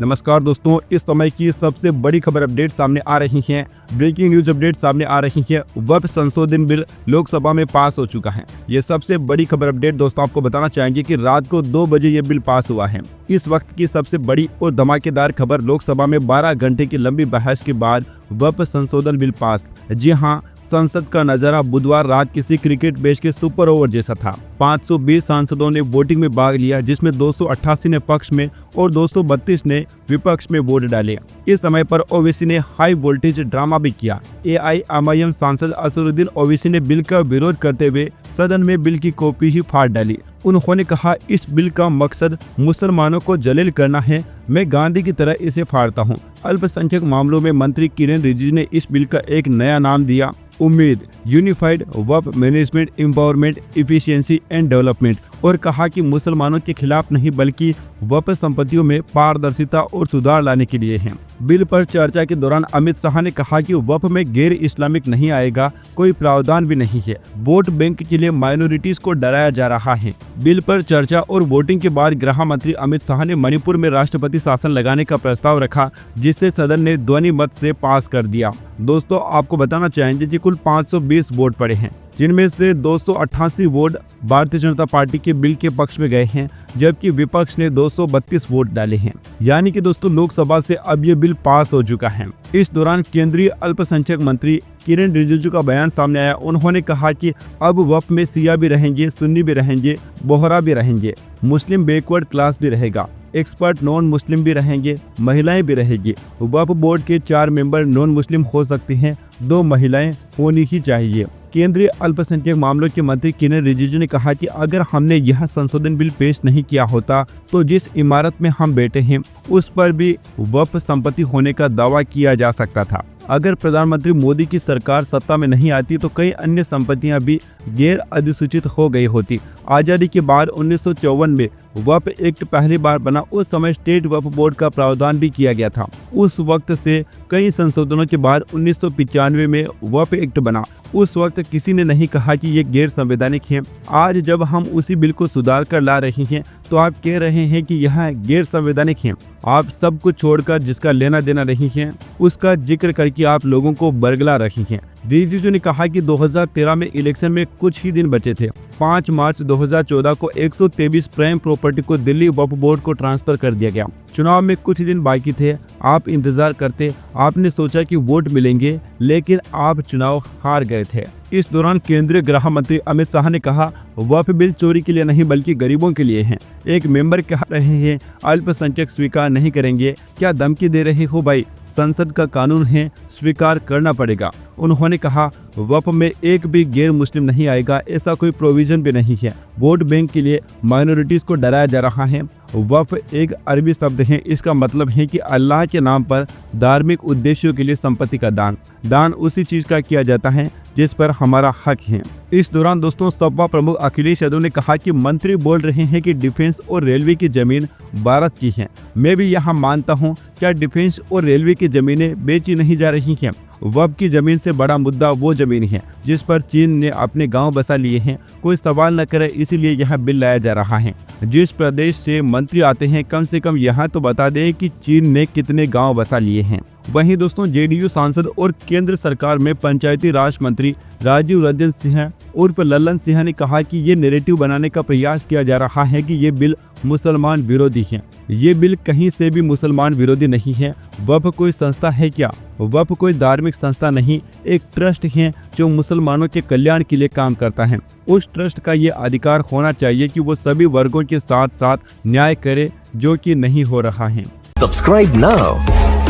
नमस्कार दोस्तों, इस समय की सबसे बड़ी खबर अपडेट सामने आ रही है। ब्रेकिंग न्यूज अपडेट सामने आ रही है। वक्फ संशोधन बिल लोकसभा में पास हो चुका है। ये सबसे बड़ी खबर अपडेट दोस्तों आपको बताना चाहेंगे कि रात को 2 बजे ये बिल पास हुआ है। इस वक्त की सबसे बड़ी और धमाकेदार खबर, लोकसभा में 12 घंटे की लंबी बहस के बाद वक्फ संशोधन बिल पास। जी हाँ, संसद का नजारा बुधवार रात किसी क्रिकेट मैच के सुपर ओवर जैसा था। 520 सांसदों ने वोटिंग में भाग लिया, जिसमें 288 ने पक्ष में और 232 ने विपक्ष में वोट डाले। इस समय पर ओवैसी ने हाई वोल्टेज ड्रामा भी किया। एआईएमआईएम सांसद असदुद्दीन ओवैसी ने बिल का विरोध करते हुए सदन में बिल की कॉपी ही फाड़ डाली। उन्होंने कहा, इस बिल का मकसद मुसलमानों को जलील करना है। मैं गांधी की तरह इसे फाड़ता हूं। अल्पसंख्यक मामलों में मंत्री किरेन रिजिजू ने इस बिल का एक नया नाम दिया, उम्मीद, unified Waqf management empowerment efficiency and development, और कहा कि मुसलमानों के खिलाफ नहीं बल्कि वक्फ संपत्तियों में पारदर्शिता और सुधार लाने के लिए है। बिल पर चर्चा के दौरान अमित शाह ने कहा कि वक्फ में गैर इस्लामिक नहीं आएगा, कोई प्रावधान भी नहीं है। वोट बैंक के लिए माइनॉरिटीज को डराया जा रहा है। बिल पर चर्चा और वोटिंग के बाद गृह मंत्री अमित शाह ने मणिपुर में राष्ट्रपति शासन लगाने का प्रस्ताव रखा, जिसे सदन ने ध्वनि मत से पास कर दिया। दोस्तों आपको बताना चाहेंगे कि कुल 520 वोट पड़े हैं, जिनमें से 288 वोट भारतीय जनता पार्टी के बिल के पक्ष में गए हैं, जबकि विपक्ष ने 232 वोट डाले हैं। यानी कि दोस्तों लोकसभा से अब ये बिल पास हो चुका है। इस दौरान केंद्रीय अल्पसंख्यक मंत्री किरेन रिजिजू का बयान सामने आया। उन्होंने कहा कि अब वक्फ में शिया भी रहेंगे, सुन्नी भी रहेंगे, बोहरा भी रहेंगे, मुस्लिम बैकवर्ड क्लास भी रहेगा, एक्सपर्ट नॉन मुस्लिम भी रहेंगे, महिलाएं भी रहेगी। वक्फ बोर्ड के 4 मेंबर नॉन मुस्लिम हो सकते हैं, 2 महिलाएं होनी ही चाहिए। केंद्रीय अल्पसंख्यक मामलों के मंत्री किरेन रिजिजू ने कहा कि अगर हमने यह संशोधन बिल पेश नहीं किया होता तो जिस इमारत में हम बैठे हैं उस पर भी वक्फ संपत्ति होने का दावा किया जा सकता था। अगर प्रधानमंत्री मोदी की सरकार सत्ता में नहीं आती तो कई अन्य संपत्तियां भी गैर अधिसूचित हो गई होती। आज़ादी के बाद 1954 में वक्फ एक्ट पहली बार बना। उस समय स्टेट वक्फ बोर्ड का प्रावधान भी किया गया था। उस वक्त से कई संशोधनों के बाद 1995 में वक्फ एक्ट बना। उस वक्त किसी ने नहीं कहा कि ये गैर संवैधानिक है। आज जब हम उसी बिल को सुधार कर ला रहे हैं तो आप कह रहे हैं कि यह गैर संवैधानिक है। आप सब कुछ छोड़कर जिसका लेना देना नहीं है उसका जिक्र करके आप लोगों को बरगला रही हैं। रिजिजू ने कहा कि 2013 में इलेक्शन में कुछ ही दिन बचे थे। 5 मार्च 2014 को 123 प्राइम प्रॉपर्टी को दिल्ली वक्फ बोर्ड को ट्रांसफर कर दिया गया। चुनाव में कुछ दिन बाकी थे। आप इंतजार करते, आपने सोचा कि वोट मिलेंगे, लेकिन आप चुनाव हार गए थे। इस दौरान केंद्रीय गृह मंत्री अमित शाह ने कहा, वक्फ बिल चोरी के लिए नहीं बल्कि गरीबों के लिए है। एक मेंबर कह रहे हैं अल्पसंख्यक स्वीकार नहीं करेंगे। क्या धमकी दे रहे हो भाई? संसद का कानून है, स्वीकार करना पड़ेगा। उन्होंने कहा, वक्फ में एक भी गैर मुस्लिम नहीं आएगा, ऐसा कोई प्रोविजन भी नहीं है। वोट बैंक के लिए माइनॉरिटीज को डराया जा रहा है। वक्फ एक अरबी शब्द है, इसका मतलब है कि अल्लाह के नाम पर धार्मिक उद्देश्यों के लिए संपत्ति का दान उसी चीज का किया जाता है जिस पर हमारा हक है। इस दौरान दोस्तों सपा प्रमुख अखिलेश यादव ने कहा कि मंत्री बोल रहे हैं कि डिफेंस और रेलवे की जमीन भारत की है। मैं भी यहाँ मानता हूँ, क्या डिफेंस और रेलवे की जमीनें बेची नहीं जा रही हैं? वक्फ की जमीन से बड़ा मुद्दा वो जमीन है जिस पर चीन ने अपने गांव बसा लिए हैं। कोई सवाल न करे, इसीलिए यह बिल लाया जा रहा है। जिस प्रदेश से मंत्री आते हैं कम से कम यहाँ तो बता दें कि चीन ने कितने गांव बसा लिए हैं। वहीं दोस्तों जेडीयू सांसद और केंद्र सरकार में पंचायती राज मंत्री राजीव रंजन सिंह उर्फ लल्लन सिंह ने कहा कि ये नैरेटिव बनाने का प्रयास किया जा रहा है कि ये बिल मुसलमान विरोधी है। ये बिल कहीं से भी मुसलमान विरोधी नहीं है। वक्फ कोई संस्था है क्या? वक्फ कोई धार्मिक संस्था नहीं, एक ट्रस्ट है जो मुसलमानों के कल्याण के लिए काम करता है। उस ट्रस्ट का ये अधिकार होना चाहिए कि वो सभी वर्गों के साथ साथ न्याय करे, जो कि नहीं हो रहा है। Subscribe now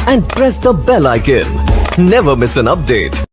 and press the bell icon. Never miss an update.